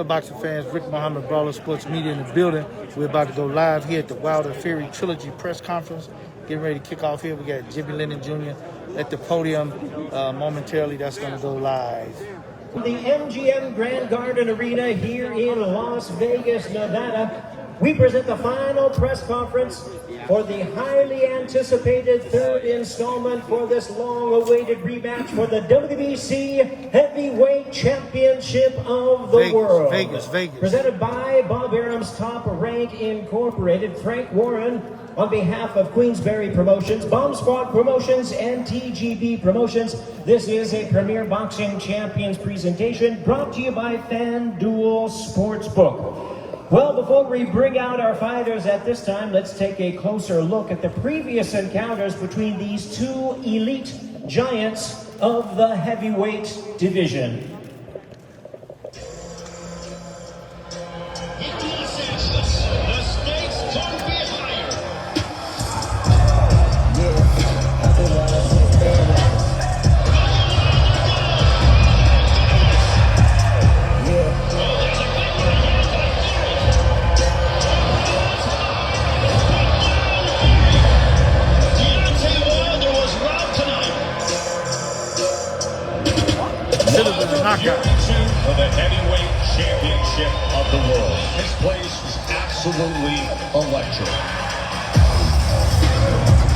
up, boxing fans? Rick Mohamed, Brawlers Sports Media in the building. We're about to go live here at the Wilder Fury Trilogy press conference. Getting ready to kick off here. We got Jimmy Lennon Jr. at the podium momentarily. That's going to go live. The MGM Grand Garden Arena here in Las Vegas, Nevada. We present the final press conference for the highly anticipated third installment for this long-awaited rematch for the WBC Heavyweight Championship of the world. Vegas. Presented by Bob Arum's Top Rank Incorporated, Frank Warren, on behalf of Queensberry Promotions, Bomb Squad Promotions, and TGB Promotions. This is a Premier Boxing Champions presentation brought to you by FanDuel Sportsbook. Well, before we bring out our fighters at this time, let's take a closer look at the previous encounters between these two elite giants of the heavyweight division. For the heavyweight championship of the world. This place is absolutely electric.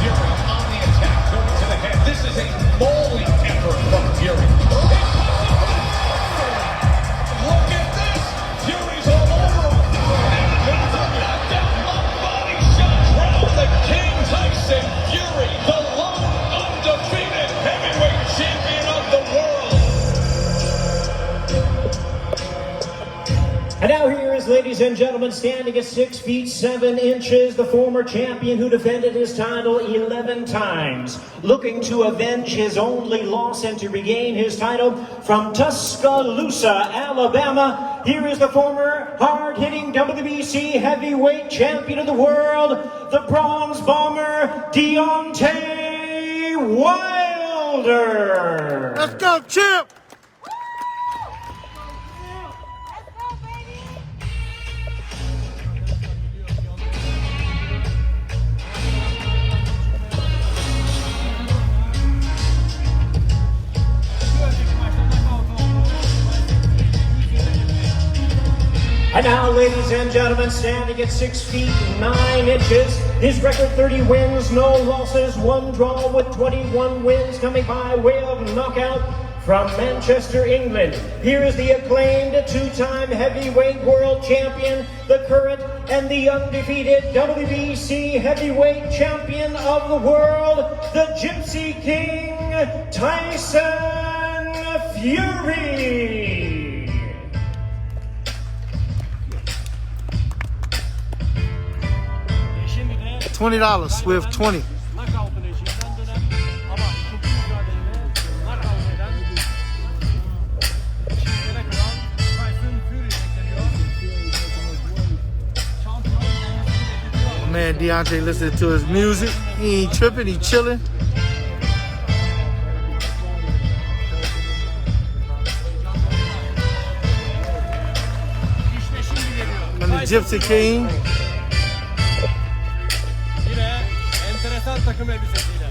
Fury on the attack, going to the head. This is a bowling effort from Fury. Look at this! Fury's all over him. Knockdown, body shot round the King Tyson Fury, the lone undefeated heavyweight champion of the world. And now here is, ladies and gentlemen, standing at 6 feet 7 inches, the former champion who defended his title 11 times, looking to avenge his only loss and to regain his title from Tuscaloosa, Alabama. Here is the former hard-hitting WBC heavyweight champion of the world, the Bronze Bomber, Deontay Wilder. Let's go, champ! And now, ladies and gentlemen, standing at 6 feet 9 inches, his record 30 wins, no losses, 1 draw with 21 wins, coming by way of knockout from Manchester, England. Here is the acclaimed 2-time heavyweight world champion, the current and the undefeated WBC heavyweight champion of the world, the Gypsy King, Tyson Fury. $20, Swift, 20. Man, Deontay listening to his music. He ain't tripping, he chilling. And the Gypsy King. Takım elbisesiyle.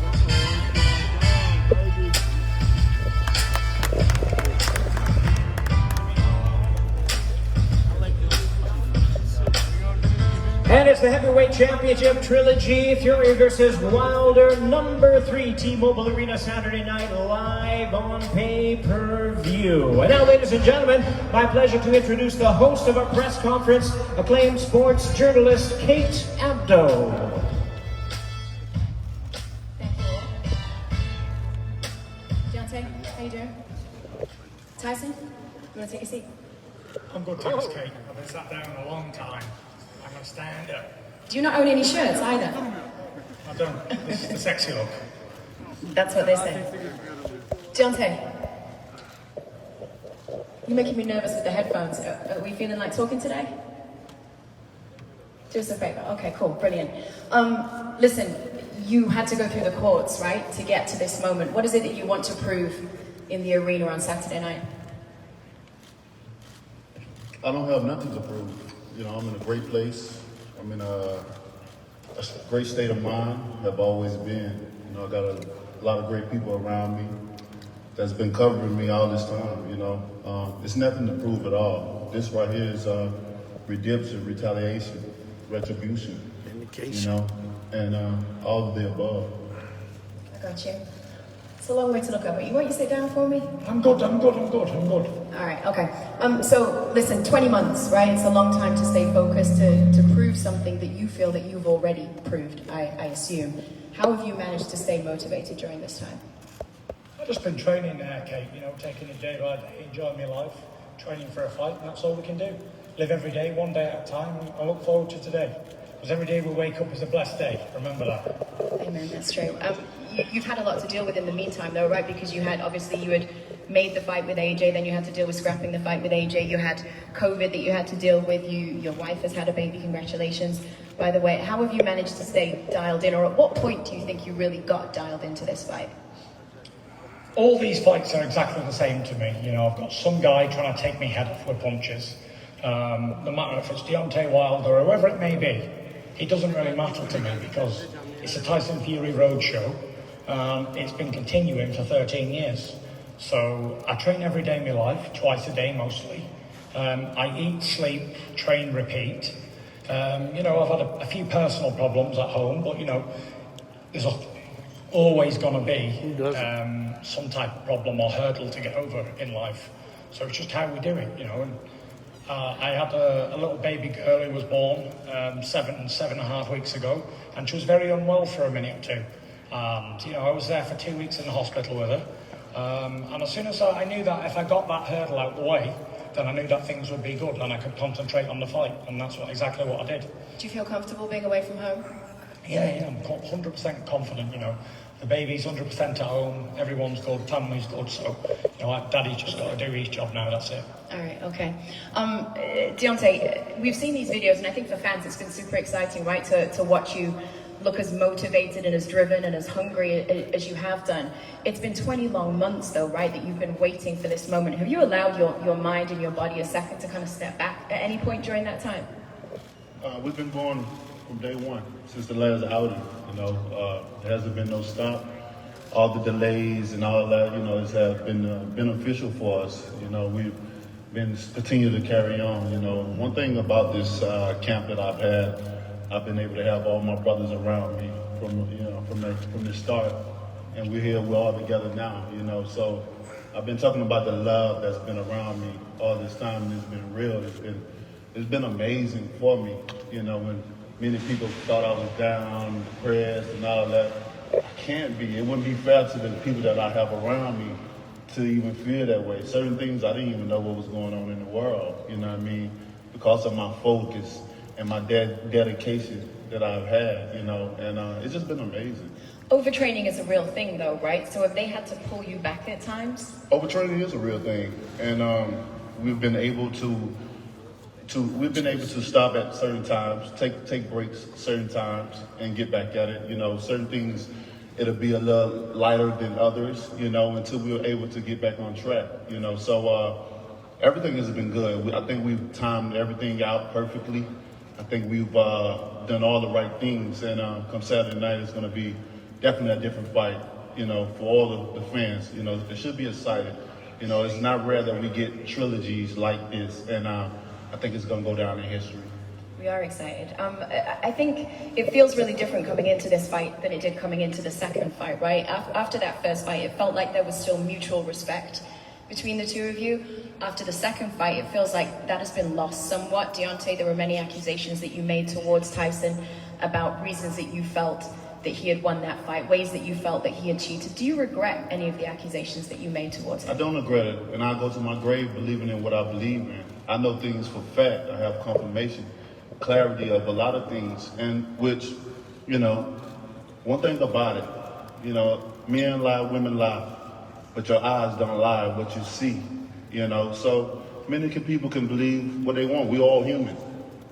And it's the Heavyweight Championship Trilogy, Fury versus Wilder, number 3, T-Mobile Arena, Saturday night, live on pay-per-view. And now, ladies and gentlemen, my pleasure to introduce the host of our press conference, acclaimed sports journalist Kate Abdo. How you doing? Tyson, you want to take a seat? I'm good, thanks, Kate. I've been sat down a long time. I'm going to stand up. Do you not own any shirts either? I don't. This is the sexy look. That's what they say. Deontay, you're making me nervous with the headphones. Are we feeling like talking today? Do us a favor. Okay, cool, brilliant. Listen, you had to go through the courts, right, to get to this moment. What is it that you want to prove in the arena on Saturday night? I don't have nothing to prove. You know, I'm in a great place. I'm in a great state of mind, have always been. You know, I got a lot of great people around me that's been covering me all this time, you know. It's nothing to prove at all. This right here is redemption, retaliation, retribution, you know, and all of the above. I got you. It's a long way to look up. You want you to sit down for me? I'm good. All right, okay. So listen, 20 months, right? It's a long time to stay focused, to prove something that you feel that you've already proved, I assume. How have you managed to stay motivated during this time? I've just been training there, Kate, you know, taking it day by day, enjoying my life, training for a fight, and that's all we can do. Live every day, one day at a time, and I look forward to today. Because every day we wake up is a blessed day, remember that. Amen, that's true. You've had a lot to deal with in the meantime though, right? Because you had made the fight with AJ, then you had to deal with scrapping the fight with AJ, you had COVID that you had to deal with, your wife has had a baby, congratulations. By the way, how have you managed to stay dialed in, or at what point do you think you really got dialed into this fight? All these fights are exactly the same to me. You know, I've got some guy trying to take me head off with punches. No matter if it's Deontay Wilder or whoever it may be, it doesn't really matter to me because it's a Tyson Fury roadshow. It's been continuing for 13 years. So I train every day of my life, twice a day mostly. I eat, sleep, train, repeat. You know, I've had a few personal problems at home, but you know, there's always going to be some type of problem or hurdle to get over in life. So it's just how we do it, you know. And I had a little baby girl who was born 7.5 weeks ago, and she was very unwell for a minute or two. You know, I was there for 2 weeks in the hospital with her. And as soon as I knew that if I got that hurdle out the way, then I knew that things would be good and I could concentrate on the fight. And that's exactly what I did. Do you feel comfortable being away from home? Yeah, I'm 100% confident, you know. The baby's 100% at home, everyone's good, family's good, so, you know, Daddy's just got to do his job now, that's it. All right, okay. Deontay, we've seen these videos, and I think for fans it's been super exciting, right, to watch you look as motivated and as driven and as hungry as you have done. It's been 20 long months, though, right, that you've been waiting for this moment. Have you allowed your mind and your body a second to kind of step back at any point during that time? We've been going from day one, since the last outing, you know. There hasn't been no stop. All the delays and all that, you know, has been beneficial for us. You know, we've been continue to carry on, you know. One thing about this camp that I've had, I've been able to have all my brothers around me from the start, and we're all together now, you know. So I've been talking about the love that's been around me all this time, and it's been real. It's been amazing for me, you know. When many people thought I was down, depressed, and all that, I can't be. It wouldn't be fair to the people that I have around me to even feel that way. Certain things I didn't even know what was going on in the world, you know what I mean, because of my focus and my dedication that I've had, you know, and it's just been amazing. Overtraining is a real thing, though, right? So have they had to pull you back at times? Overtraining is a real thing, and we've been able to stop at certain times, take breaks certain times, and get back at it. You know, certain things it'll be a little lighter than others, you know, until we were able to get back on track. You know, so everything has been good. I think we've timed everything out perfectly. I think we've done all the right things, and come Saturday night, it's going to be definitely a different fight, you know, for all the fans. You know, they should be excited. You know, it's not rare that we get trilogies like this, and I think it's going to go down in history. We are excited. I think it feels really different coming into this fight than it did coming into the second fight, right? After that first fight, it felt like there was still mutual respect between the two of you. After the second fight, it feels like that has been lost somewhat. Deontay, there were many accusations that you made towards Tyson about reasons that you felt that he had won that fight, ways that you felt that he had cheated. Do you regret any of the accusations that you made towards him? I don't regret it, and I go to my grave believing in what I believe in. I know things for fact. I have confirmation, clarity of a lot of things, and which, you know, one thing about it, you know, men lie, women lie, but your eyes don't lie what you see, you know. So many people can believe what they want. We all human.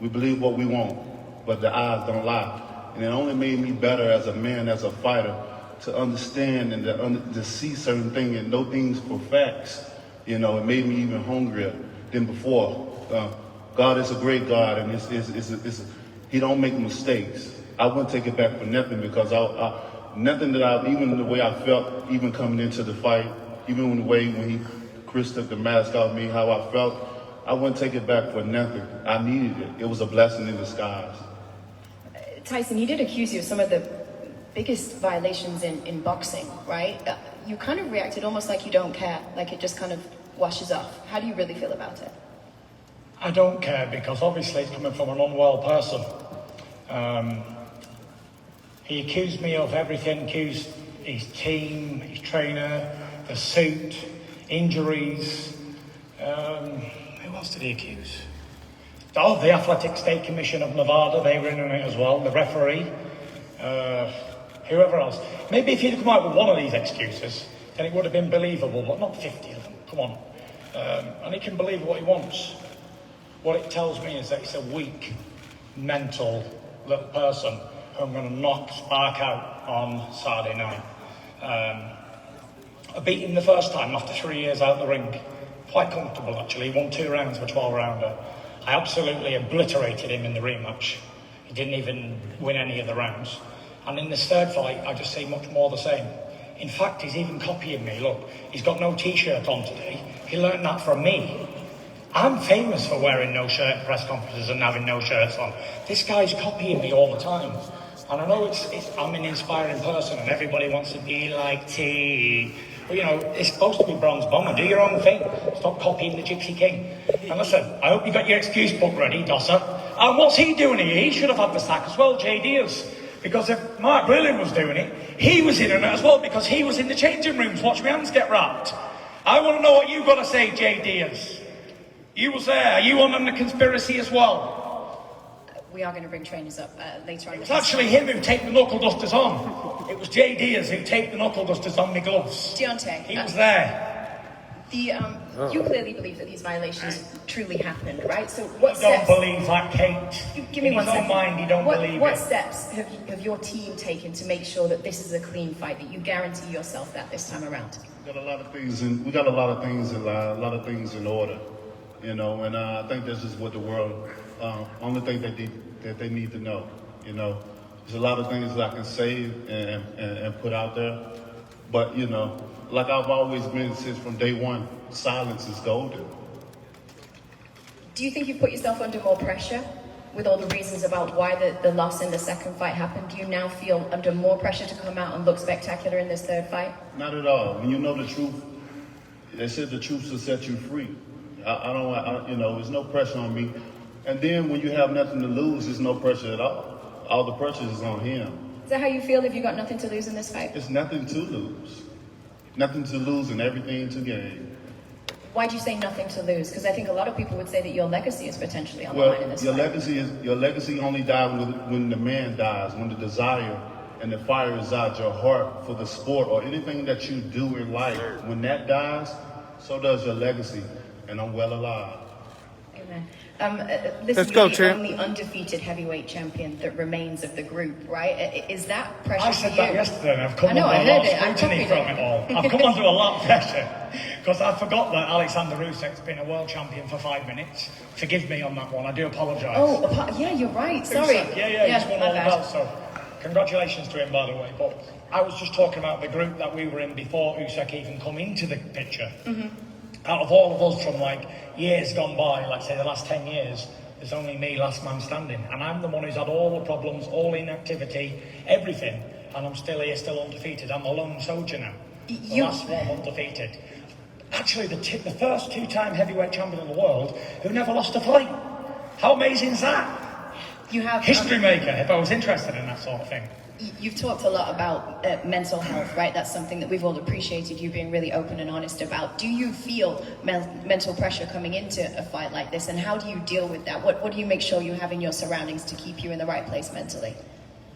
We believe what we want, but the eyes don't lie. And it only made me better as a man, as a fighter, to understand and to see certain things and know things for facts. You know, it made me even hungrier than before. God is a great God, and He don't make mistakes. I wouldn't take it back for nothing, because nothing that even the way I felt, even coming into the fight, even the way when Chris took the mask off me, how I felt, I wouldn't take it back for nothing. I needed it. It was a blessing in disguise. Tyson, he did accuse you of some of the biggest violations in boxing, right? You kind of reacted almost like you don't care, like it just kind of washes off. How do you really feel about it? I don't care, because obviously it's coming from an unwell person. He accused me of everything, accused his team, his trainer, the suit, injuries. Who else did he accuse? Oh, the Athletic State Commission of Nevada, they were in on it as well, the referee, whoever else. Maybe if he'd come out with one of these excuses, then it would have been believable, but not 50 of them, come on. And he can believe what he wants. What it tells me is that he's a weak, mental little person who I'm going to knock spark out on Saturday night. I beat him the first time after 3 years out the ring. Quite comfortable, actually. He won 2 rounds of a 12-rounder. I absolutely obliterated him in the rematch. He didn't even win any of the rounds. And in this third fight, I just see much more the same. In fact, he's even copying me. Look, he's got no t-shirt on today. He learned that from me. I'm famous for wearing no shirt at press conferences and having no shirts on. This guy's copying me all the time. And I know I'm an inspiring person and everybody wants to be like T. But, you know, it's supposed to be bronze bomber. Do your own thing. Stop copying the Gypsy King. And listen, I hope you got your excuse book ready, Dosser. And what's he doing here? He should have had the sack as well, Jay Diaz. Because if Mark Brilliant was doing it, he was in on it as well, because he was in the changing rooms. Watch my hands get wrapped. I want to know what you got to say, Jay Diaz. You was there. Are you on the conspiracy as well? We are going to bring trainers up later on. It's actually him who taped the knuckle dusters on. It was Jay Diaz who taped the knuckle dusters on my gloves. Deontay. He was there. You clearly believe that these violations truly happened, right? So what I don't steps... believe that, Kate. Give me one second. In his own mind, you don't believe What it. steps have your team taken to make sure that this is a clean fight, that you guarantee yourself that this time around? We got a lot of things in order, you know, and I think this is what the world, only thing that they need to know, you know. There's a lot of things that I can say and put out there, but, you know, like I've always been since from day one, silence is golden. Do you think you've put yourself under more pressure with all the reasons about why the loss in the second fight happened? Do you now feel under more pressure to come out and look spectacular in this third fight? Not at all. When you know the truth, they said the truth will set you free. You know, there's no pressure on me. And then when you have nothing to lose, there's no pressure at all. All the pressure is on him. Is that how you feel if you got nothing to lose in this fight? It's nothing to lose. Nothing to lose and everything to gain. Why do you say nothing to lose? Because I think a lot of people would say that your legacy is potentially on the line in this fight. Your legacy only dies when the man dies, when the desire and the fire is out your heart for the sport or anything that you do in life. When that dies, so does your legacy, and I'm well alive. Amen. Let's Listen, go, you're the champ. only undefeated heavyweight champion that remains of the group, right? Is that pressure I for said you? that yesterday and I've come I know, under I a lot heard of it. I scrutiny copied from it. it all. I've come under a lot of pressure because I forgot that Alexander Usyk's been a world champion for 5 minutes. Forgive me on that one, I do apologise. Oh, yeah, you're right. Sorry. Yeah, he's won my all the bad. belts, so congratulations to him, by the way. But I was just talking about the group that we were in before Usyk even come into the picture. Mm-hmm. Out of all of us from like years gone by, like say the last 10 years, there's only me, last man standing. And I'm the one who's had all the problems, all inactivity, everything. And I'm still here, still undefeated. I'm a lone soldier now. The last one undefeated. Actually, the first 2-time heavyweight champion in the world who never lost a fight. How amazing is that? You have History maker, if I was interested in that sort of thing. You've talked a lot about mental health, right? That's something that we've all appreciated you being really open and honest about. Do you feel mental pressure coming into a fight like this, and how do you deal with that? What do you make sure you have in your surroundings to keep you in the right place mentally?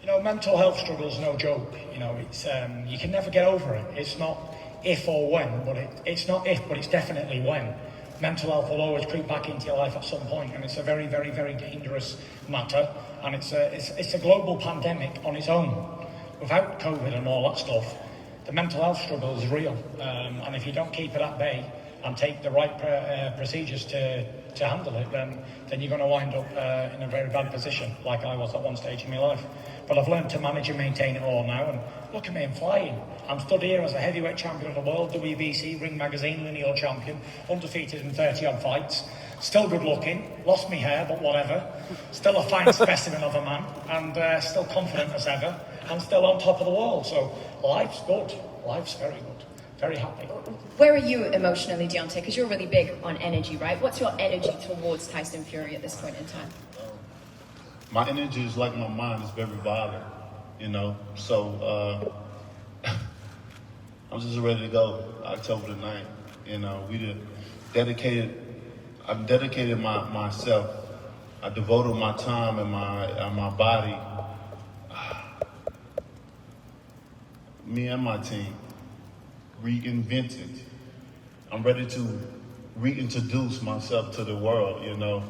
You know, mental health struggle is no joke. You know, it's you can never get over it. It's not if or when, but it's not if, but it's definitely when. Mental health will always creep back into your life at some point, and it's a very, very, very dangerous matter. And it's a global pandemic on its own. Without COVID and all that stuff, the mental health struggle is real. And if you don't keep it at bay, and take the right procedures to handle it, then you're going to wind up in a very bad position, like I was at one stage in my life. But I've learned to manage and maintain it all now, and look at me, I'm flying. I'm stood here as a heavyweight champion of the world, WBC, Ring Magazine, lineal champion, undefeated in 30-odd fights, still good looking, lost me hair, but whatever, still a fine specimen of a man, and still confident as ever, and still on top of the world. So life's good, life's very good, very happy. Where are you emotionally, Deontay? Because you're really big on energy, right? What's your energy towards Tyson Fury at this point in time? My energy is like my mind, is very violent, you know. So I'm just ready to go. October the 9th, you know. I've dedicated myself. I devoted my time and my body. Me and my team reinvented. I'm ready to reintroduce myself to the world, you know.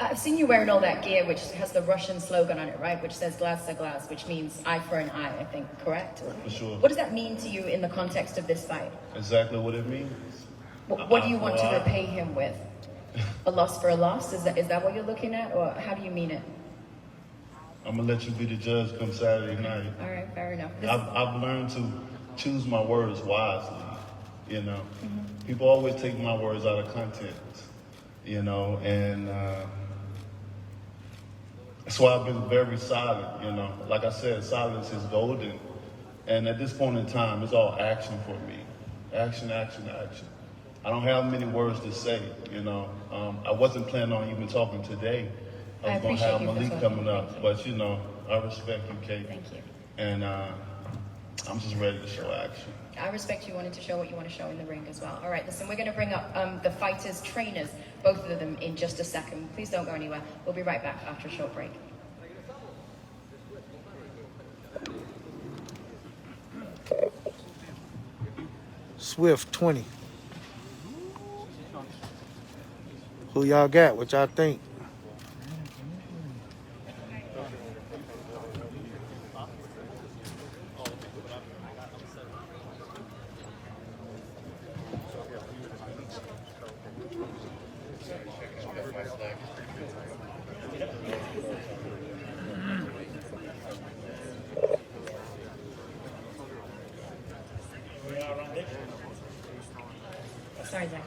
I've seen you wearing all that gear, which has the Russian slogan on it, right? Which says glass to glass, which means eye for an eye, I think, correct? For sure. What does that mean to you in the context of this fight? Exactly what it means. What do you want to repay him with? A loss for a loss? Is that what you're looking at, or how do you mean it? I'm gonna let you be the judge come Saturday night. All right, fair enough. I've learned to choose my words wisely, you know. People always take my words out of context, you know, and that's why I've been very silent, you know. Like I said, silence is golden. And at this point in time, it's all action for me. Action, action, action. I don't have many words to say, you know. I wasn't planning on even talking today. I was going to have Malik coming up, but, you know, I respect you, Kate. Thank you. And I'm just ready to show action. I respect you wanting to show what you want to show in the ring as well. All right, listen, we're going to bring up the fighters' trainers, both of them, in just a second. Please don't go anywhere. We'll be right back after a short break. Swift 20. Who y'all got? What y'all think? Sorry, Zach.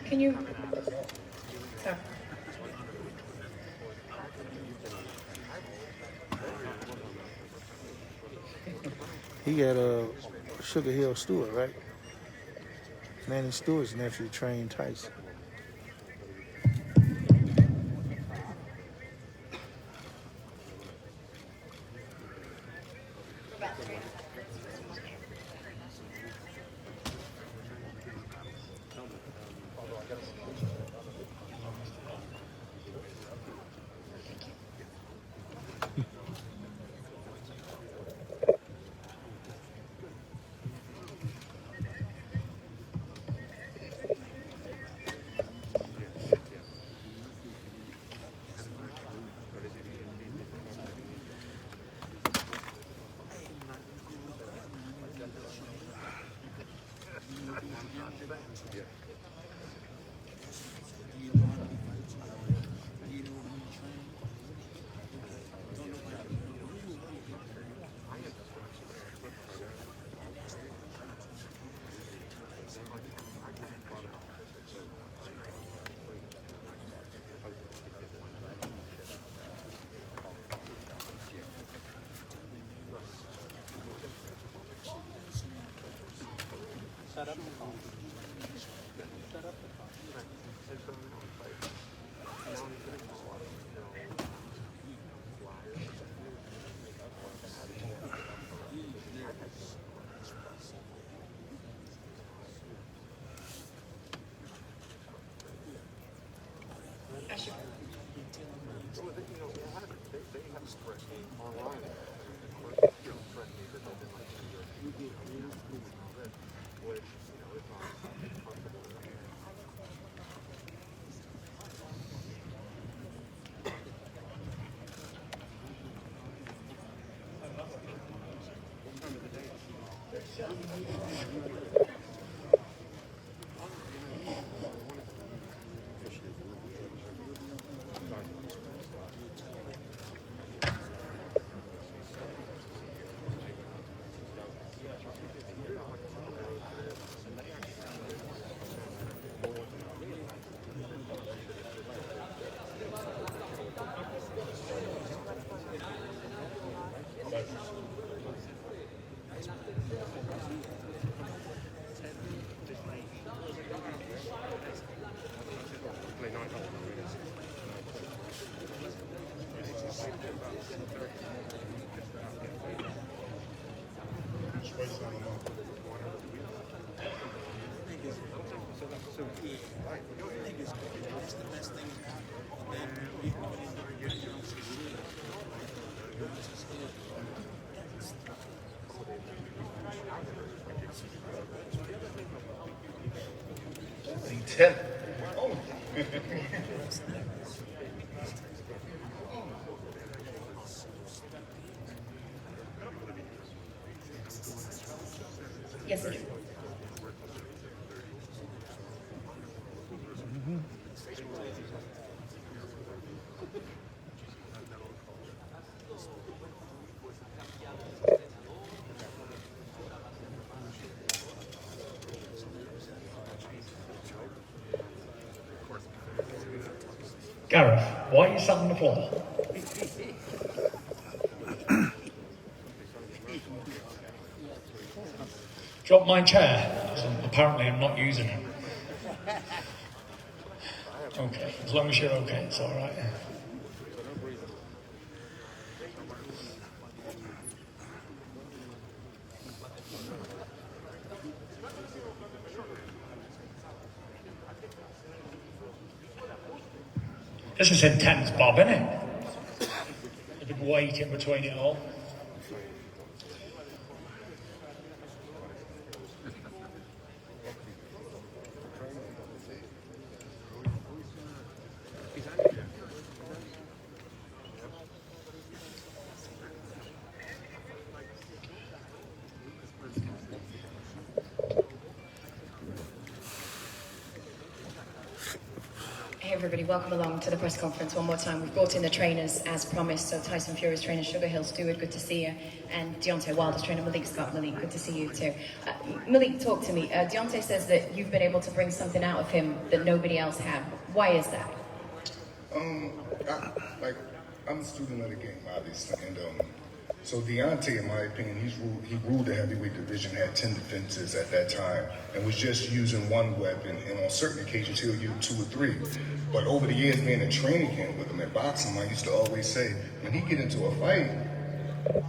Can you? Sorry. He got Sugar Hill Stewart, right? Manny Stewart's nephew trained Tyson. Yes, sir. Gareth, why are you sat on the floor? Drop my chair. So apparently I'm not using it. Okay, as long as you're okay, it's all right. This is intense, Bob, isn't it? A big wait in between it all. Hey everybody, welcome along to the press conference one more time. We've brought in the trainers as promised, so Tyson Fury's trainer, Sugar Hill Stewart, good to see you, and Deontay Wilder's trainer, Malik Scott. Malik, good to see you too. Malik, talk to me. Deontay says that you've been able to bring something out of him that nobody else had. Why is that? I'm a student of the game, obviously, and so Deontay, in my opinion, he ruled the heavyweight division, had 10 defenses at that time, and was just using one weapon, and on certain occasions he'll use 2 or 3. But over the years, being a training camp with him at boxing, I used to always say, when he get into a fight,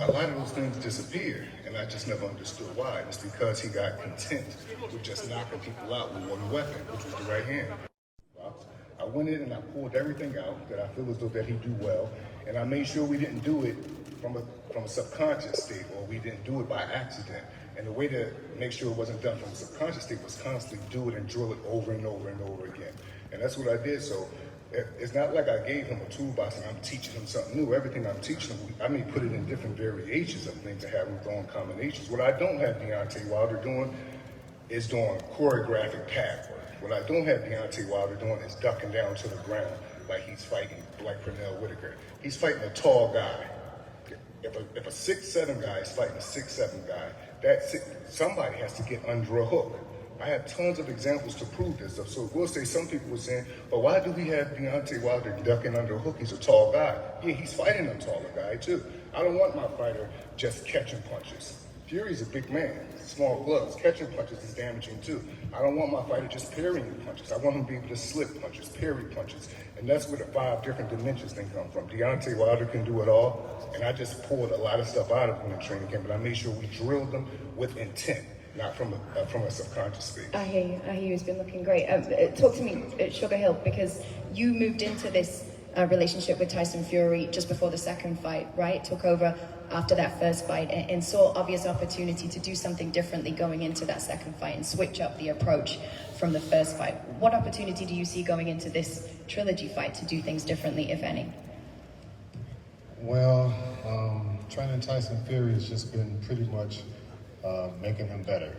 a lot of those things disappear, and I just never understood why. It's because he got content with just knocking people out with one weapon, which was the right hand. I went in and I pulled everything out that I feel as though that he do well, and I made sure we didn't do it from a subconscious state, or we didn't do it by accident. And the way to make sure it wasn't done from a subconscious state was constantly do it and drill it over and over and over again. And that's what I did. So it's not like I gave him a toolbox and I'm teaching him something new. Everything I'm teaching him, I may put it in different variations of things to have him throwing combinations. What I don't have Deontay Wilder doing is doing choreographic pad work. What I don't have Deontay Wilder doing is ducking down to the ground like he's fighting like Pernell Whitaker. He's fighting a tall guy. If a 6'7" guy is fighting a 6'7" guy, somebody has to get under a hook. I have tons of examples to prove this stuff. So we'll say some people were saying, but why do we have Deontay Wilder ducking under a hook? He's a tall guy. Yeah, he's fighting a taller guy too. I don't want my fighter just catching punches. Fury's a big man, small gloves. Catching punches is damaging too. I don't want my fighter just parrying punches. I want him to be able to slip punches, parry punches. And that's where the 5 different dimensions thing come from. Deontay Wilder can do it all. And I just pulled a lot of stuff out of him in the training camp, but I made sure we drilled them with intent, not from a subconscious space. I hear you. It's been looking great. Talk to me, Sugar Hill, because you moved into this relationship with Tyson Fury just before the second fight, right? Took over after that first fight and saw obvious opportunity to do something differently going into that second fight and switch up the approach from the first fight. What opportunity do you see going into this trilogy fight to do things differently, if any? Well, training Tyson Fury has just been pretty much making him better.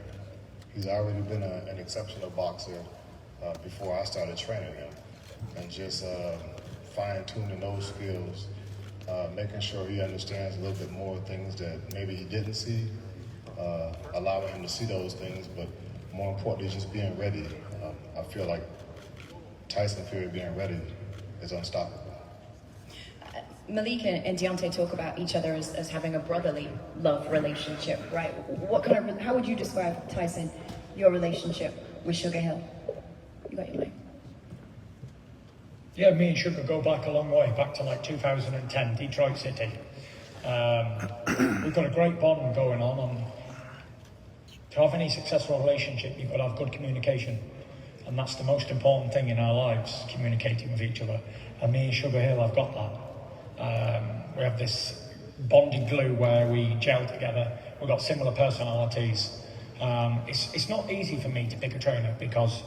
He's already been an exceptional boxer before I started training him, and just fine-tuning those skills, making sure he understands a little bit more things that maybe he didn't see, allowing him to see those things, but more importantly, just being ready. I feel like Tyson Fury being ready is unstoppable. Malik and Deontay talk about each other as having a brotherly love relationship, right? How would you describe, Tyson, your relationship with Sugar Hill? You got your mic. Yeah, me and Sugar go back a long way, back to like 2010, Detroit City. We've got a great bond going on, and to have any successful relationship, you've got to have good communication. And that's the most important thing in our lives, communicating with each other. And me and Sugar Hill have got that. We have this bonded glue where we gel together. We've got similar personalities. It's not easy for me to pick a trainer because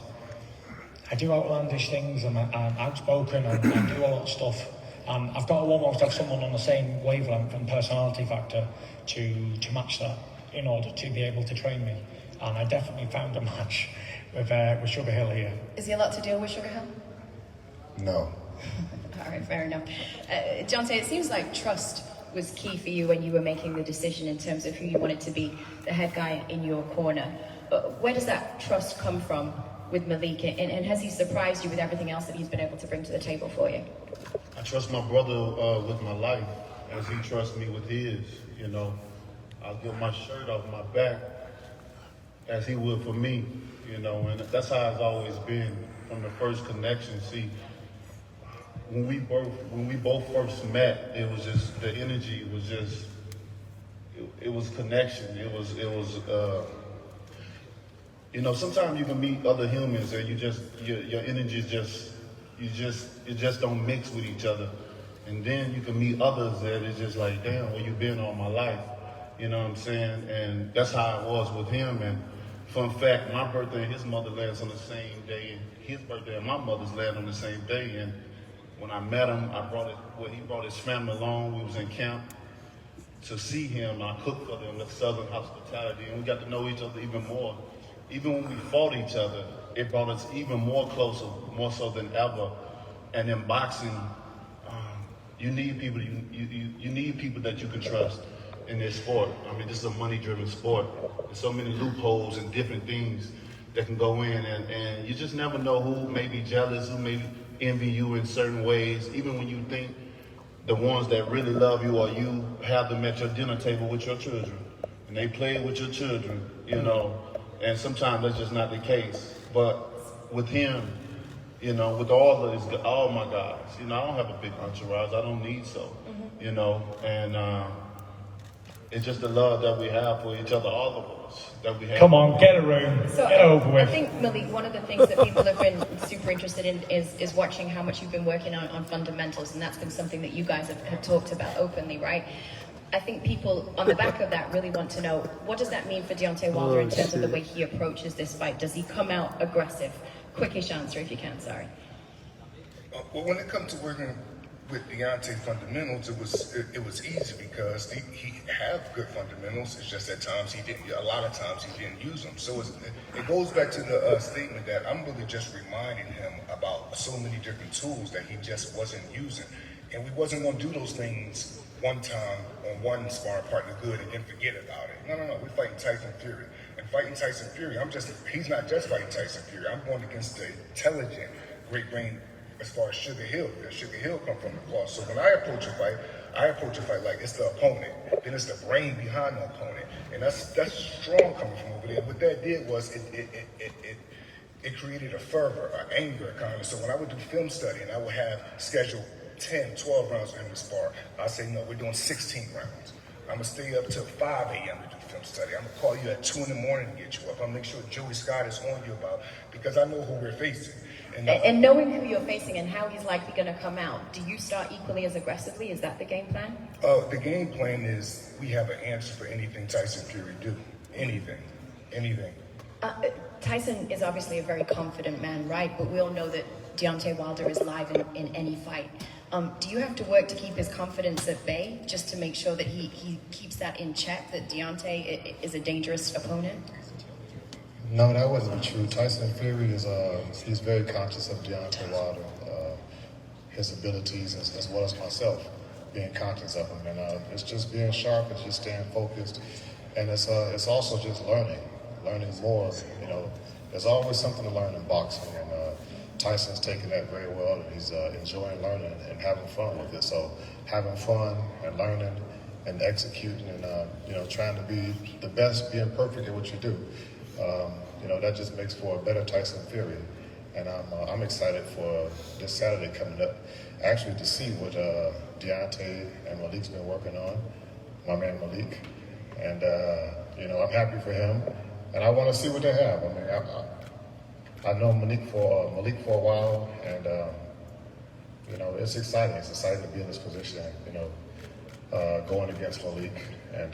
I do outlandish things and I'm outspoken and I do a lot of stuff. And I've got to almost have someone on the same wavelength and personality factor to match that in order to be able to train me. And I definitely found a match with Sugar Hill here. Is he a lot to deal with, Sugar Hill? No. All right, fair enough. Deontay, it seems like trust was key for you when you were making the decision in terms of who you wanted to be the head guy in your corner. Where does that trust come from with Malik, and has he surprised you with everything else that he's been able to bring to the table for you? I trust my brother with my life as he trusts me with his, you know. I'll give my shirt off my back as he would for me, you know, and that's how it's always been from the first connection. See, when we both first met, it was just, the energy was just, it was connection. It was you know, sometimes you can meet other humans and you just, your energy is it just don't mix with each other. And then you can meet others that it's just like, damn, where you been all my life? You know what I'm saying? And that's how it was with him. And fun fact, my birthday and his mother lands on the same day, and his birthday and my mother's land on the same day. And when I met him, he brought his family along. We was in camp to see him. I cooked for them, the Southern hospitality, and we got to know each other even more. Even when we fought each other, it brought us even more closer, more so than ever. And in boxing, you need people. You need people that you can trust in this sport. I mean, this is a money-driven sport. There's so many loopholes and different things that can go in, and you just never know who may be jealous, who may envy you in certain ways. Even when you think the ones that really love you, or you have them at your dinner table with your children, and they play with your children, you know. And sometimes that's just not the case. But with him, you know, with all my guys, you know, I don't have a big entourage. I don't need so, you know. And it's just the love that we have for each other, all of us, that we have. Come on, get a room. So get over with. I think, Malik, one of the things that people have been super interested in is watching how much you've been working on fundamentals, and that's been something that you guys have talked about openly, right? I think people on the back of that really want to know, what does that mean for Deontay Wilder in terms of the way he approaches this fight? Does he come out aggressive? Quickish answer if you can, sorry. Well, when it comes to working with Deontay fundamentals, it was easy because he have good fundamentals. It's just at times a lot of times he didn't use them. So it goes back to the statement that I'm really just reminding him about so many different tools that he just wasn't using. And we wasn't going to do those things one time on one sparring partner good and then forget about it. No, we're fighting Tyson Fury. And fighting Tyson Fury, he's not just fighting Tyson Fury. I'm going against the intelligent, great brain as far as Sugar Hill, because Sugar Hill come from the cross. So when I approach a fight like it's the opponent, then it's the brain behind the opponent. And that's strong coming from over there. What that did was it created a fervor, an anger kind of. So when I would do film study and I would have scheduled 10, 12 rounds for him to spar, I say, no, we're doing 16 rounds. I'm going to stay up till 5 a.m. to do film study. I'm going to call you at 2 in the morning to get you up. I'm going to make sure Joey Scott is on you about, because I know who we're facing. And knowing who you're facing and how he's likely going to come out, do you start equally as aggressively? Is that the game plan? The game plan is we have an answer for anything Tyson Fury do. Anything. Tyson is obviously a very confident man, right? But we all know that Deontay Wilder is live in any fight. Do you have to work to keep his confidence at bay just to make sure that he keeps that in check, that Deontay is a dangerous opponent? No, that wouldn't be true. Tyson Fury he's very conscious of Deontay Wilder, his abilities, as well as myself, being conscious of him. And it's just being sharp, it's just staying focused. And it's also just learning more. You know, there's always something to learn in boxing, and Tyson's taking that very well, and he's enjoying learning and having fun with it. So having fun and learning and executing and trying to be the best, being perfect at what you do. That just makes for a better Tyson Fury. And I'm excited for this Saturday coming up, actually to see what Deontay and Malik's been working on, my man Malik. And, I'm happy for him. And I want to see what they have. I mean, I know Malik for a while, and, it's exciting. It's exciting to be in this position, going against Malik and,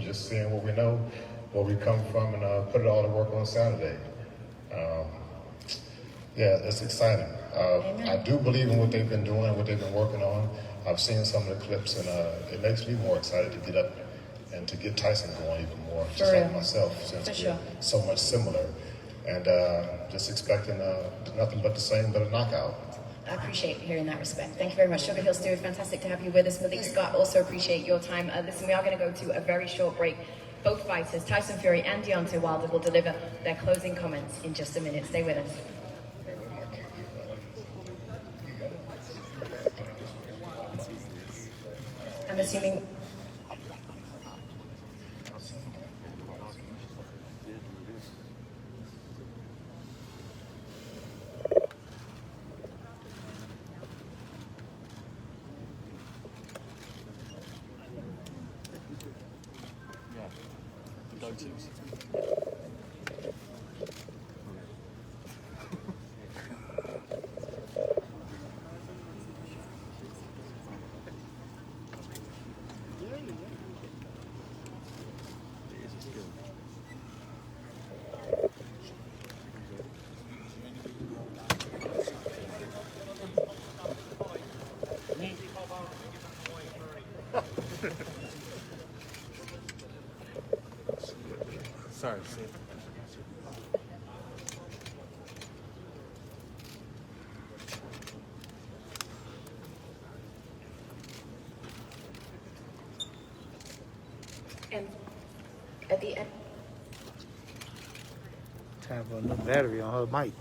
just seeing what we know, where we come from, and put it all to work on Saturday. Yeah, it's exciting. I do believe in what they've been doing and what they've been working on. I've seen some of the clips, and it makes me more excited to get up and to get Tyson going even more, just like myself, since we're so much similar. And just expecting nothing but the same, but a knockout. I appreciate hearing that respect. Thank you very much. Sugar Hill Stew, fantastic to have you with us. Malik Scott, also appreciate your time. Listen, we are going to go to a very short break. Both fighters, Tyson Fury and Deontay Wilder, will deliver their closing comments in just a minute. Stay with us. I'm assuming... Sorry. And at the end... Time for a new battery on her mic.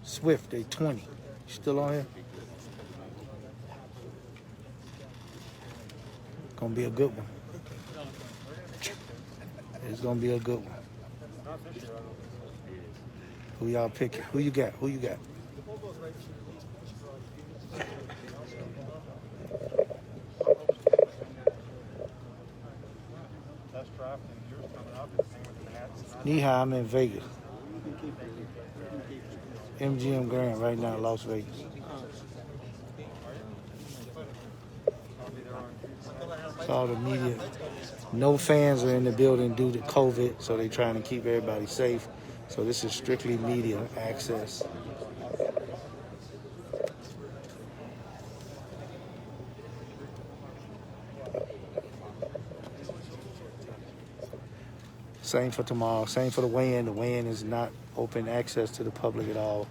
Swift, they 20. Still on here? Gonna be a good one. It's gonna be a good one. Who y'all picking? Who you got? Who you got? Neha, I'm in Vegas. MGM Grand right now, Las Vegas. It's all the media. No fans are in the building due to COVID, so they're trying to keep everybody safe. So this is strictly media access. Same for tomorrow. Same for the weigh-in. The weigh-in is not open access to the public at all.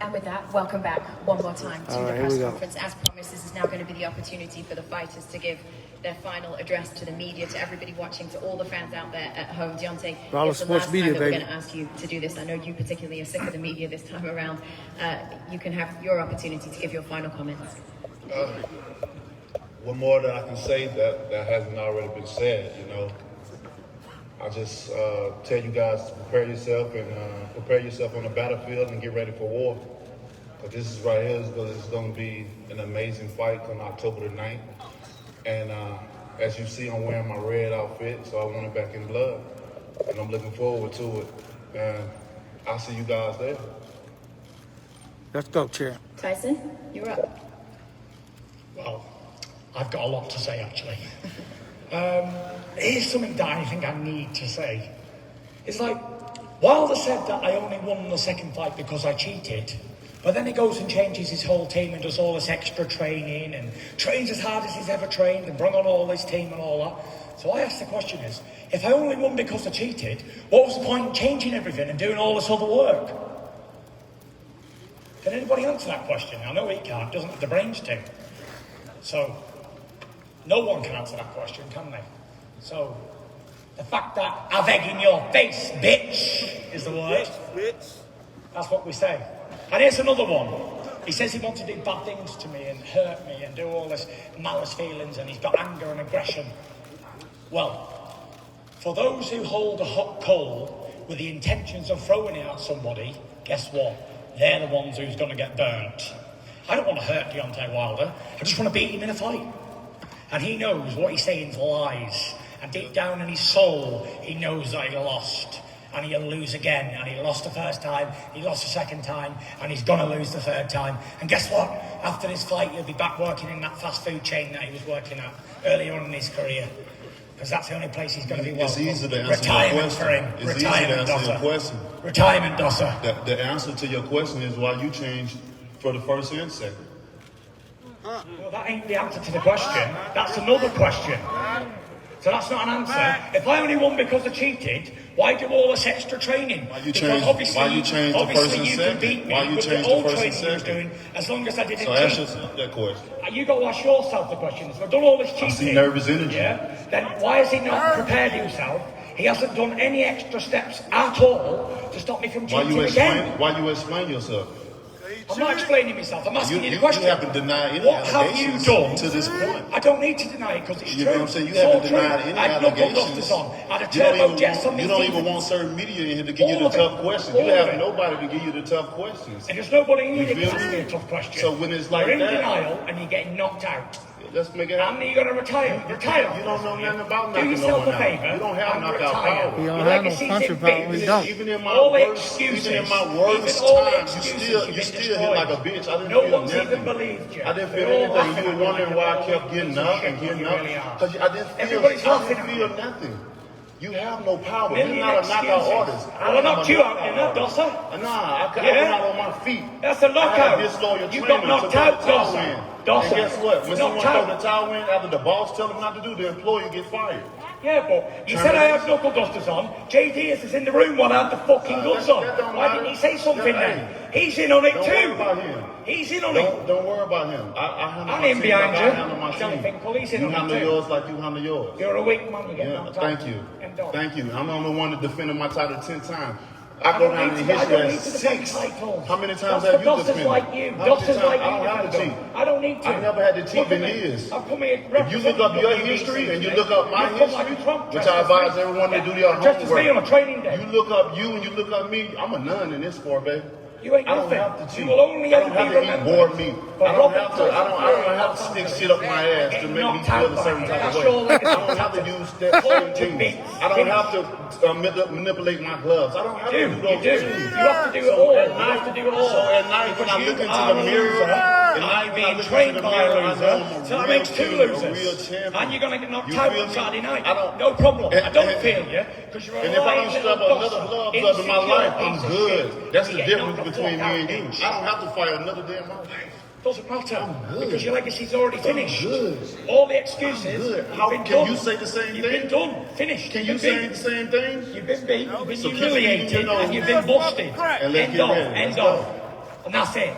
And with that, welcome back one more time to All the right, press here we go. conference. As promised, this is now going to be the opportunity for the fighters to give their final address to the media, to everybody watching, to all the fans out there at home. Deontay, Brawlers it's the Sports last Media, time that we're baby. going to ask you to do this. I know you particularly are sick of the media this time around. You can have your opportunity to give your final comments. What more that I can say that hasn't already been said, you know? I just tell you guys to prepare yourself and prepare yourself on the battlefield and get ready for war. But this is right here, it's going to be an amazing fight on October the 9th. And as you see, I'm wearing my red outfit, so I want it back in blood. And I'm looking forward to it. And I'll see you guys there. Let's go, Chair. Tyson, you're up. Well, I've got a lot to say, actually. Here's something that I think I need to say. It's like, Wilder said that I only won the second fight because I cheated, but then he goes and changes his whole team and does all this extra training and trains as hard as he's ever trained and brought on all this team and all that. So I asked the question is, if I only won because I cheated, what was the point in changing everything and doing all this other work? Can anybody answer that question? I know he can't, doesn't have the brains to. So, no one can answer that question, can they? So, the fact that I've egg in your face, bitch, is the word. Bitch. That's what we say. And here's another one. He says he wants to do bad things to me and hurt me and do all this malice feelings and he's got anger and aggression. Well, for those who hold a hot coal with the intentions of throwing it at somebody, guess what? They're the ones who's going to get burnt. I don't want to hurt Deontay Wilder. I just want to beat him in a fight. And he knows what he's saying is lies. And deep down in his soul, he knows that he lost. And he'll lose again. And he lost the first time, he lost the second time, and he's going to lose the third time. And guess what? After this fight, he'll be back working in that fast food chain that he was working at earlier on in his career. Because that's the only place he's going to be welcome. It's easy to answer Retirement your for him. question. It's Retirement, easy to answer your Dosser. question. Retirement, Dosser. The answer to your question is why you changed for the first and second. Well, that ain't the answer to the question. That's another question. So that's not an answer. If I only won because I cheated, why do all this extra training? Why you Because change the first and you can second? beat me Why you with change the the old first and training you was second? doing, as long as I didn't So ask cheat. yourself that question. You got to ask yourself the question. If I've done all this cheating, see nervous energy. Yeah, then why has he not prepared himself? He hasn't done any extra steps at all to stop me from cheating again. Why you explain yourself? I'm not explaining myself. I'm asking you the You question. haven't denied any What have you allegations done to this point. I don't need to deny it because it's You true. know what I'm saying? You It's all haven't true. denied any I had knuckle allegations. dusters on. I had a You don't turbo even jets on want- my you don't feet. even want certain media in here to give you All the of it. tough questions. All You of have it. nobody to give you the tough questions. And there's nobody in You here that feel can ask me? me a tough question. So when it's like you're in that- denial and you're getting knocked out. Let's make it And happen. you're going to retire. Retire. You don't know nothing about Do knocking yourself no a one out. favour. You don't have and knockout retire. power. He don't Your have no legacy's punching in power. bits. He don't. Even in my All the worst, excuses, even in my worst even all the times, excuses you you've been still hit like a bitch. I didn't No feel one's nothing. even believed you. I didn't They're feel all anything. laughing You at were wondering like why I you're kept all getting pieces up of and shit, getting you up. really are. Because I didn't Everybody's laughing at feel you. nothing. You have no power. Million You're not a knockout excuses. artist. Well, I knocked you out in that, Dosser. Nah, I Yeah. went out on my feet. That's a I knockout. had disloyal You trainer got knocked to out, throw the towel Dosser. in. Dosser. And guess what? When someone Knocked throw out. the towel in, after the boss tell them not to do, the employee get fired. Yeah, but you said I had knuckle dusters on. JD is in the room while I had the fucking gloves on. that don't Why matter. didn't he say something Yeah, then? He's in on it Don't too. worry about him. He's in on it. Don't worry about him. I handle I'm my in team behind like you. I handle my Johnny team. Finkel, he's in You on it handle too. yours like you handle yours. You're a weak man. You get Yeah, knocked out. thank you. And done. Thank you. I'm the only one that defended my title 10 times. I go down in I history don't as need to defend 6. titles. How many times That's have you for Dusters defended? like you. How many Dusters times? like I you don't have to defend cheat. them. I don't need to. I've never had to cheat Look at in me. years. I've come here If you look up your representing history and you WBC, look up my you come like history, a Trump which dressed I as advise me. everyone to do Yeah, their dressed as me on homework. a training day. You look up you and you look up me. I'm a nun in this sport, baby. You ain't I don't nothing. have to cheat. You will only I ever don't have be to eat remembered. boar meat. But I don't Robert have to. I don't have to stick shit up my ass to make me knocked feel out a by certain it. type of That's way. your legacy. I don't have to use that certain things. I don't have to manipulate my gloves. I don't have to do those You do. things. You have to do it all. You have to do it all. So at night when I look into the mirror, at night when I being look trained into the by a mirror, I loser, know I'm a so that real makes two king, a losers. real champion. And you're going to get knocked You out feel on me? Saturday night. I don't- No problem. I don't and- feel you because you're a And if I lying don't strap little another bastard, glove up in my insecure life, I'm piece of good. shit. That's You the get difference knocked the between fuck me out, and you. bitch. I don't have to fight another damn fight. Doesn't matter good. because your legacy's already finished. good. All the excuses. Good. You've How been can done. you say the same You've thing? been done. Finished. Can you You've been say beat. the same thing? You've been beat. You've been So keep humiliated, eating your and you've been busted. And let's End get of. ready. End Let's of. go. And that's it.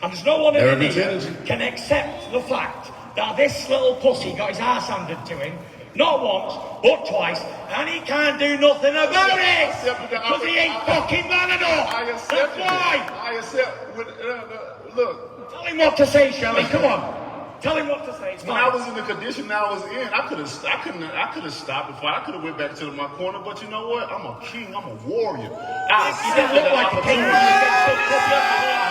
And there's no one in here can accept the fact that this little pussy got his ass handed to him, not once, but twice, and he can't do nothing about it! Because he ain't fucking man enough! That's why! I accept. Look. Tell him what to say, Shelley, come on. Tell him what to say. When I was in the condition I was in, I could have stopped the fight. I could have went back to my corner, but you know what? I'm a king. I'm a warrior. You didn't look like a king. I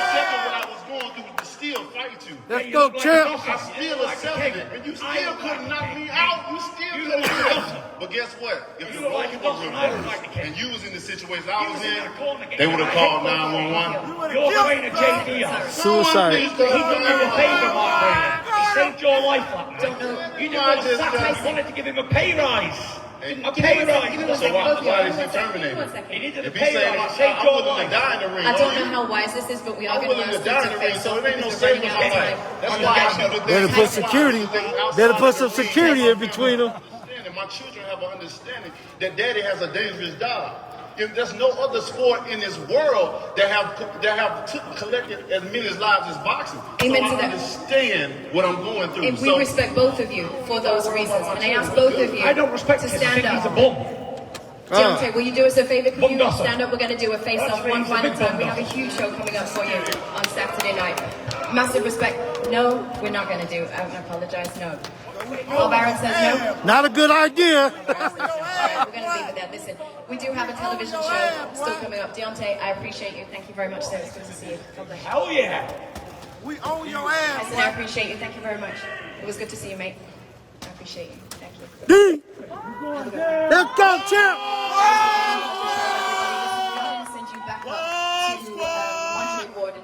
accepted what I was going through to still fight you. Let's go, champ. I still accepted it, and you still couldn't knock me out. You still couldn't knock me out. But guess what? If the roles were reversed and you was in the situation I was in, they would have called 911. You're going to JD. Suicide. He did you a favor, Mark Graham. He saved your life that night. You didn't want to sack him. You wanted to give him a pay rise. A pay rise. So why is he terminated? He needed a If he pay said, rise. He saved your I'm willing to life. die in the ring. I don't know how wise this is, but we are I'm going to willing ask to die in you the to ring, face so off it ain't no because we're running saving out of my life. time. That's On why I live. should have Better put security. Better put some security in between them. My children have an understanding that daddy has a dangerous job. If there's no other sport in this world that have collected as many lives as boxing. Amen so to I that. understand what I'm going through. If we respect both of you for those reasons, and I ask both of you I don't respect to him. I stand think he's a up. bum. Deontay, will you do us a favor? Can you Bum stand up? We're going to do a face-off one final time. We have a huge show coming up for you on Saturday night. Massive respect. No, we're not going to do. I apologize. No. Bob Arum says no. Not a good idea. Alright, we're going to leave it there. Listen, we do have a television show still coming up. Deontay, I appreciate you. Thank you very much, sir. It's good to see you. God bless you. Hell yeah. We own your ass. I said I appreciate you. Thank you very much. It was good to see you, mate. I appreciate you. Thank you. Let's go, champ. I'm going to send you back up to Andre Ward.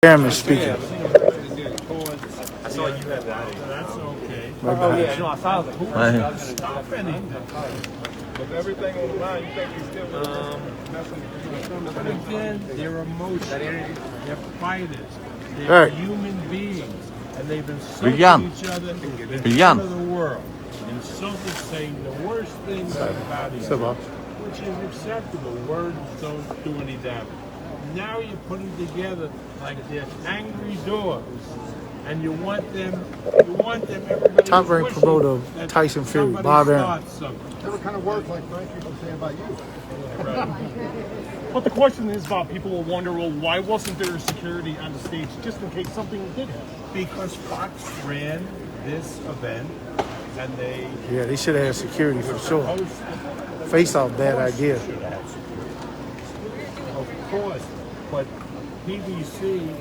Chairman speaking. I saw you have that. That's okay. I saw it. Stop anything. With everything on the line, you think he's still but again, they're emotional. They're fighters. They're human beings. And they've insulted each other in front of the world. Insulted, saying the worst things about each other, which is acceptable. Words don't do any damage. Now you're putting together like they're angry dogs, and you want them, everybody. Top ranked promoter Tyson Fury, Bob Arum. Never kind of words like Frank people say about you. But the question is, Bob, people will wonder, well, why wasn't there security on the stage just in case something did happen? Because Fox ran this event, and they should have had security for sure. Face off, bad idea. Of course, but PBC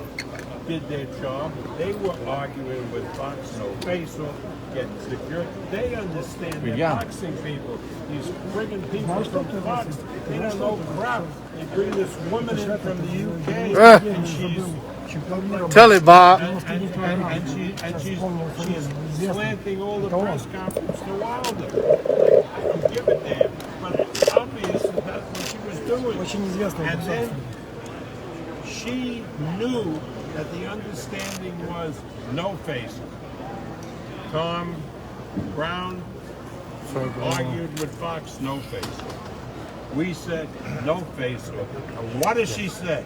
did their job. They were arguing with Fox, no face off, get security. They understand the boxing people. These friggin' people from Fox, they don't know crap. They bring this woman in from the UK, and she's Tell it, Bob. and she's slanting all the press conference to Wilder. I don't give a damn, but it's obvious that that's what she was doing. And then she knew that the understanding was no face. Tom Brown argued with Fox, no face. We said no face off. And what does she say?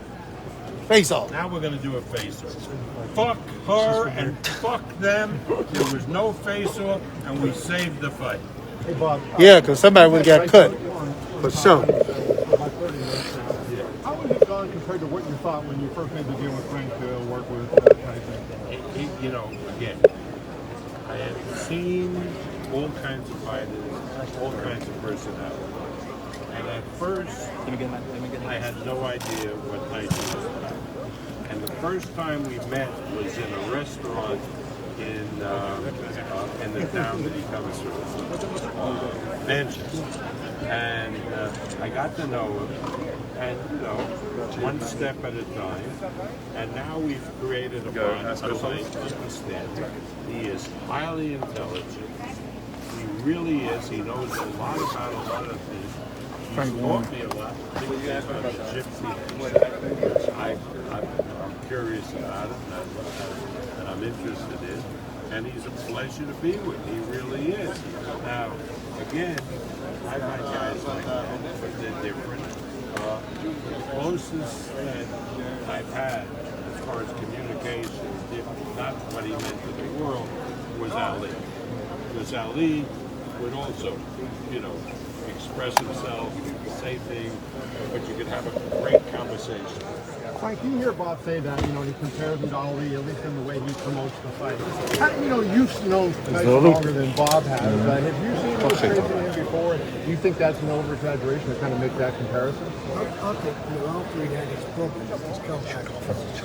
Face off. Now we're going to do a face off. Fuck her and fuck them. There was no face off, and we saved the fight. Hey, Bob. Yeah, because somebody would have got cut. For sure. How has it gone compared to what you thought when you first made the deal with Frank to work with that kind of thing? You know, again, I had seen all kinds of fighters, all kinds of personalities. And at first, I had no idea what Tyson was about. And the first time we met was in a restaurant in the town that he comes from, Manchester. And I got to know him. And, one step at a time. And now we've created a bond because I understand him. He is highly intelligent. He really is. He knows a lot about a lot of things. He's taught me a lot. Things about the gypsy, which I'm curious about it and I'm interested in. And he's a pleasure to be with. He really is. Now, again, I've had guys like that, but they're different. The closest that I've had as far as communication, not what he meant to the world, was Ali. Because Ali would also, express himself, say things, but you could have a great conversation. Frank, you hear Bob say that, he compares him to Ali, at least in the way he promotes the fight. You've known Tyson longer than Bob has. Have you seen those traits in him before? Do you think that's an over-exaggeration to kind of make that comparison? I think, after he had his problems, he's come back off his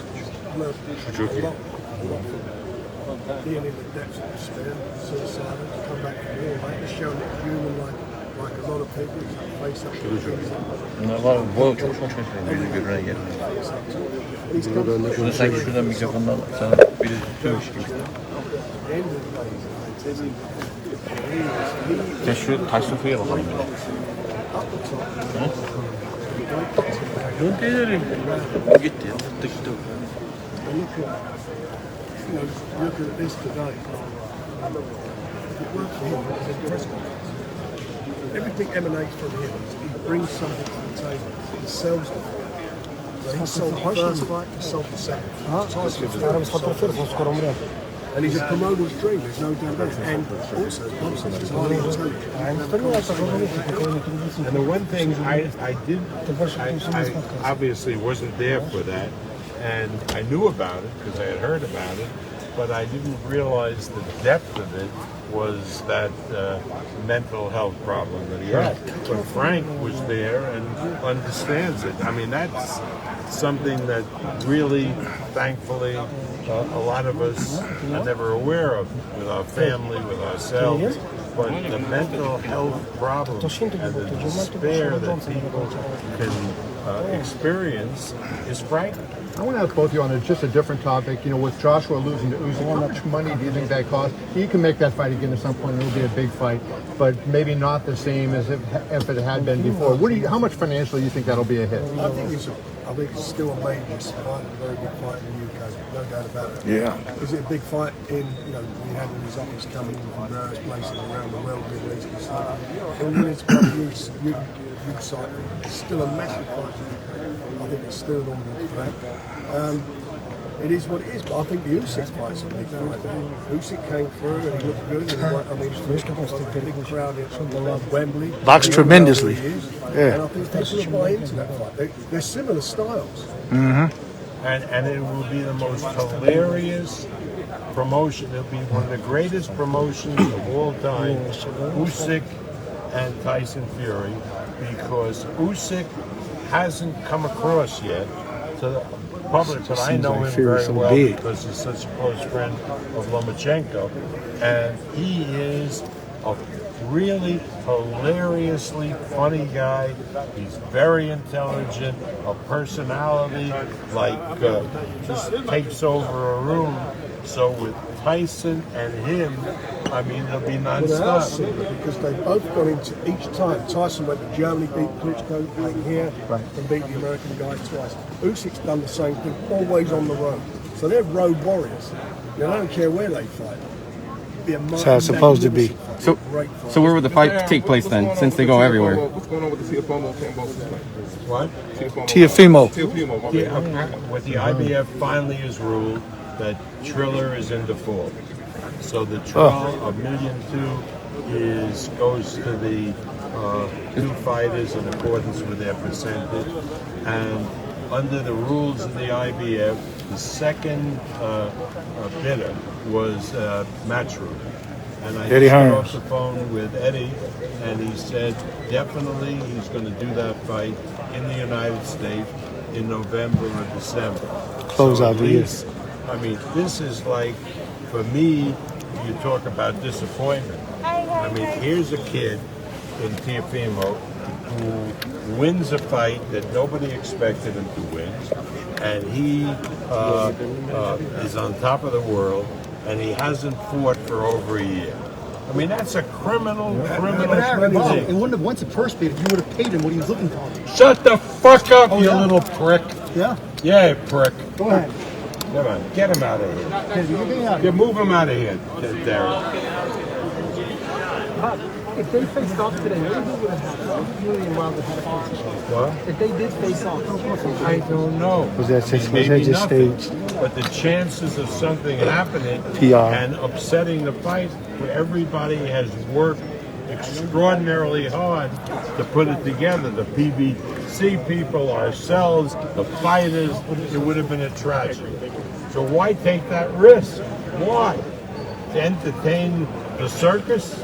being in the depths of despair, suicidal, come back from war, mate. He's shown that human like a lot of people, face up to things. Şunu sanki şuradan mikrofondan sana biri tutuyormuş gibi. Sen şu Tyson Fury'e bakalım. Gitti. Gitti. Look at this today. It works for him. It's a press conference. Everything emanates from him. He brings something to the table. He sells it. So he sold the first fight, he sold the second. And he's a promoter's dream, there's no doubt about it. And also, he's highly intelligent. And the one thing I obviously wasn't there for that, and I knew about it because I had heard about it, but I didn't realize the depth of it was that mental health problem that he had. But Frank was there and understands it. I mean, that's something that really, thankfully, a lot of us are never aware of with our family, with ourselves. But the mental health problem and the despair that people can experience is frightening. I want to ask both of you on just a different topic. With Joshua losing to Usyk, how much money do you think that cost? You can make that fight again at some point. It'll be a big fight, but maybe not the same as if it had been before. How much financially do you think that'll be a hit? I think it's still a major fight, a very big fight in the UK, no doubt about it. Yeah. Is it a big fight in, we had all these offers coming from various places around the world, Middle East and stuff. And when it's come youth side, it's still a massive fight. I think it's still on the track. It is what it is, but I think the Usyk fight's a big fight. Usyk came through and he looked good. It's a big crowd at Wembley. Boxed tremendously. Yeah. And I think people will buy into that fight. They're similar styles. Mm-hmm. And it will be the most hilarious promotion. It'll be one of the greatest promotions of all time. Usyk and Tyson Fury, because Usyk hasn't come across yet to the public, but I know him very well because he's such a close friend of Lomachenko, and he is a really hilariously funny guy. He's very intelligent, a personality just takes over a room. So with Tyson and him, I mean, they'll be non-stop. Because they've both gone into each time. Tyson went to Germany, beat Klitschko, came here, and beat the American guy twice. Usyk's done the same thing, always on the road. So they're road warriors. They don't care where they fight. That's how it's supposed to be. So where would the fight take place then, since they go everywhere? What's going on with the Teofimo Kambosos fight? What? Teofimo. What the IBF finally has ruled, that Triller is in default. So the trial of $1.2 million goes to the two fighters in accordance with their percentage. And under the rules of the IBF, the second bidder was Matchroom. And I just got off the phone with Eddie, and he said definitely he's going to do that fight in the United States in November or December. Close out the year. I mean, this is like, for me, you talk about disappointment. I mean, here's a kid in Teofimo who wins a fight that nobody expected him to win, and he is on top of the world, and he hasn't fought for over a year. I mean, that's a criminal It thing. wouldn't have went to purse bid if you would have paid him what he was looking for. Shut the fuck up, you little prick. Yeah? Yeah, prick. Go ahead. Come on, get him out of here. Yeah, move him out of here, Derek. If they faced off today, maybe who would have happened? Fury and Wilder had a fight. What? If they did face off, I don't know. Was that just Maybe nothing, staged? But the chances of something happening PR. and upsetting the fight, where everybody has worked extraordinarily hard to put it together. The PBC people, ourselves, the fighters, it would have been a tragedy. So why take that risk? Why? To entertain the circus?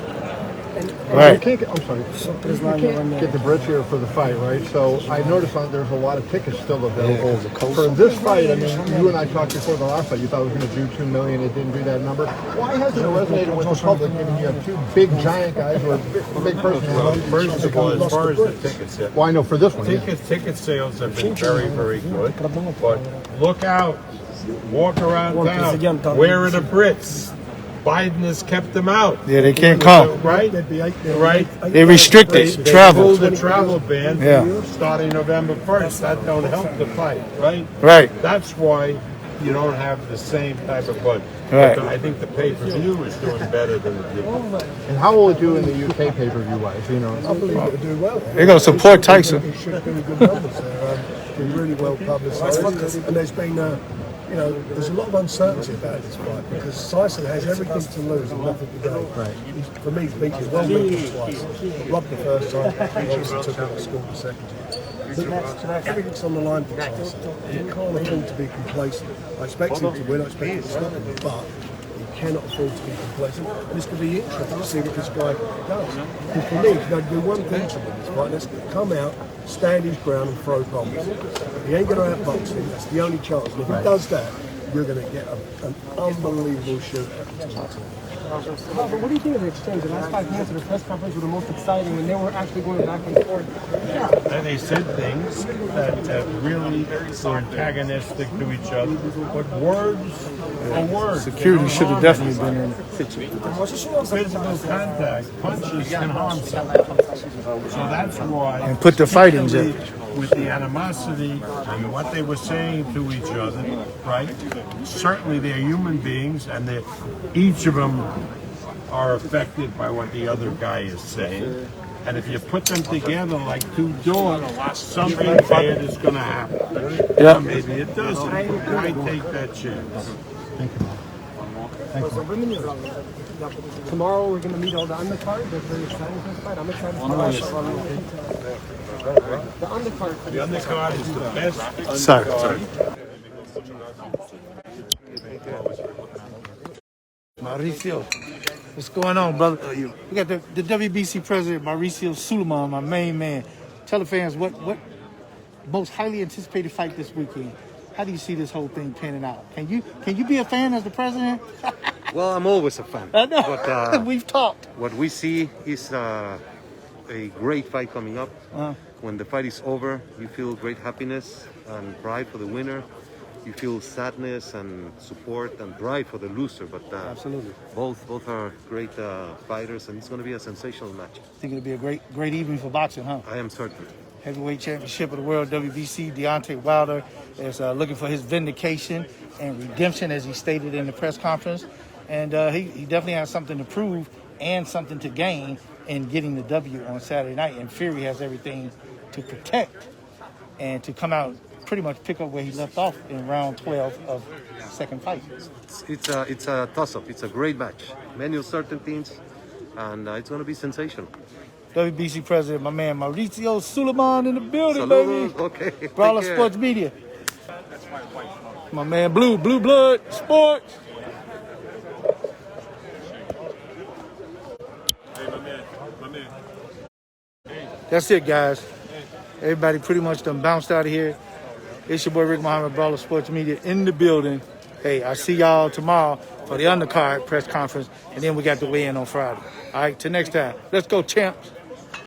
Right. You can't get, I'm sorry. You can't get the bridge here for the fight, right? So I noticed there's a lot of tickets still available for this fight. I mean, you and I talked before the last fight. You thought it was going to do 2 million. It didn't do that number. Why hasn't it resonated with the public? I mean, you have two big giant guys who are big personalities. First of all, as far as the tickets, well, I know for this one, ticket sales have been very, very good. But look out, walk around town. Where are the Brits? Biden has kept them out. Yeah, they can't come. Right? Right? They restricted travel. They pulled the travel ban starting November 1st. That don't help the fight, right? Right. That's why you don't have the same type of budget. Right. I think the pay-per-view is doing better than it did. And how will it do in the UK pay-per-view wise? You know, I believe it'll do well. They're going to support Tyson. It should do good numbers there. Been really well publicised, and there's been there's a lot of uncertainty about this fight because Tyson has everything to lose and nothing to gain. Right. For me, he's beaten twice. Robbed the first time, obviously took out the score the second time. Everything's on the line for Tyson. He can't afford to be complacent. I expect him to win, I expect him to stop him, but he cannot afford to be complacent. And it's going to be interesting to see what this guy does. Because for me, he's going to do one thing to win this fight, and that's come out, stand his ground and throw bombs. He ain't going to outbox him, that's the only chance. And if he does that, you're going to get an unbelievable shootout. But what do you think of the exchange? The last 5 minutes of the press conference were the most exciting when they were actually going back and forth. And they said things that really were antagonistic to each other. But words are words. Security should have definitely been in the picture. Physical contact, punches can harm someone. So that's why. And put the fight in jail. With the animosity and what they were saying to each other, right? Certainly they're human beings, and each of them are affected by what the other guy is saying. And if you put them together like two dogs, something bad is going to happen. Yeah. Maybe it doesn't. I take that chance. Thank you. Tomorrow we're going to meet all the undercard. They're very exciting for this fight. I'm excited for the The undercard. The undercard is the best. Sorry. Mauricio, what's going on, brother? We got the WBC President Mauricio Sulaiman, my main man. Tell the fans what most highly anticipated fight this weekend. How do you see this whole thing panning out? Can you be a fan as the president? Well, I'm always a fan. I know. But, we've talked. What we see is a great fight coming up. When the fight is over, you feel great happiness and pride for the winner. You feel sadness and support and drive for the loser. But absolutely, both are great fighters, and it's going to be a sensational match. I think it'll be a great evening for boxing, huh? I am certain. Heavyweight championship of the world, WBC. Deontay Wilder is looking for his vindication and redemption, as he stated in the press conference. And he definitely has something to prove and something to gain in getting the W on Saturday night. And Fury has everything to protect and to come out pretty much pick up where he left off in round 12 of the second fight. It's a toss-up. It's a great match. Many uncertainties, and it's going to be sensational. WBC President, my man Mauricio Sulaiman in the building, Saludos. baby. Okay. Brawlers Sports Media. My man Blue Blood Sports. That's it, guys. Everybody pretty much done bounced out of here. It's your boy Rick Mohamed, Brawlers Sports Media in the building. Hey, I see y'all tomorrow for the undercard press conference, and then we got the weigh-in on Friday. All right, till next time. Let's go, champs.